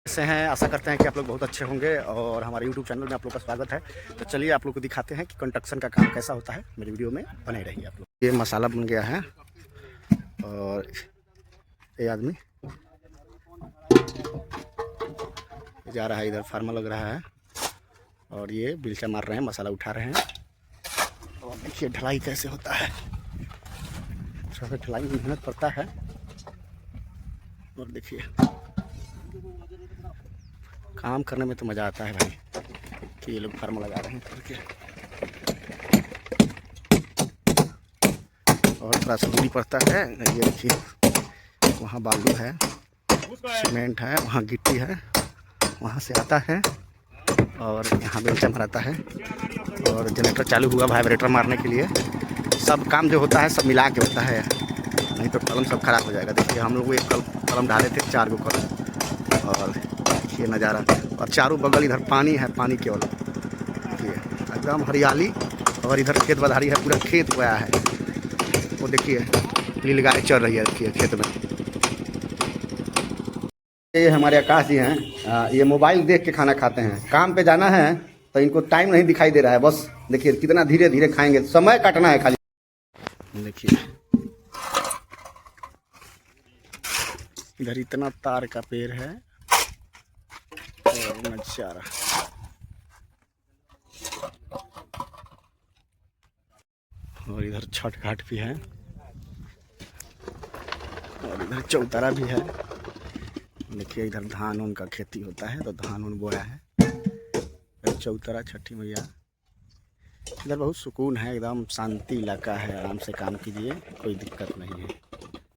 से हैं। आशा करते हैं कि आप लोग बहुत अच्छे होंगे और हमारे YouTube चैनल में आप लोग का स्वागत है। तो चलिए आप लोग को दिखाते हैं कि कंस्ट्रक्शन का काम कैसा होता है। मेरी वीडियो में बने रहिए आप लोग। ये मसाला बन गया है और ये आदमी जा रहा है, इधर फार्मा लग रहा है और ये बिलचा मार रहे हैं, मसाला उठा रहे हैं। और देखिए ढलाई कैसे होता है। सबसे ढलाई में मेहनत पड़ता है। और देखिए काम करने में तो मज़ा आता है भाई कि ये लोग फार्म लगा रहे हैं करके। और थोड़ा सा दूरी पड़ता है। ये देखिए वहाँ बालू है, सीमेंट है, वहाँ गिट्टी है, वहाँ से आता है और यहाँ बेलचा भराता है। और जनरेटर चालू हुआ वाइब्रेटर मारने के लिए। सब काम जो होता है सब मिला के होता है, नहीं तो कलम सब खराब हो जाएगा। देखिए हम लोग एक कलम डाले थे 4 गो कलम। और देखिए नज़ारा, और चारों बगल इधर पानी है, पानी केवल देखिए एकदम हरियाली। और इधर खेत बधारी है, पूरा खेत गया है। वो देखिए नील गाय चल रही है देखिए खेत में। ये हमारे आकाश जी हैं, ये मोबाइल देख के खाना खाते हैं। काम पे जाना है तो इनको टाइम नहीं दिखाई दे रहा है। बस देखिए कितना धीरे धीरे खाएंगे, समय काटना है खाली। देखिए इधर इतना तार का पेड़ है और नजारा। और इधर छठ घाट भी है और इधर चौतारा भी है। देखिए इधर धान उन का खेती होता है तो धान उन बोया है। इधर चौतारा छठी मैया। इधर बहुत सुकून है, एकदम शांति इलाका है। आराम से काम कीजिए, कोई दिक्कत नहीं है।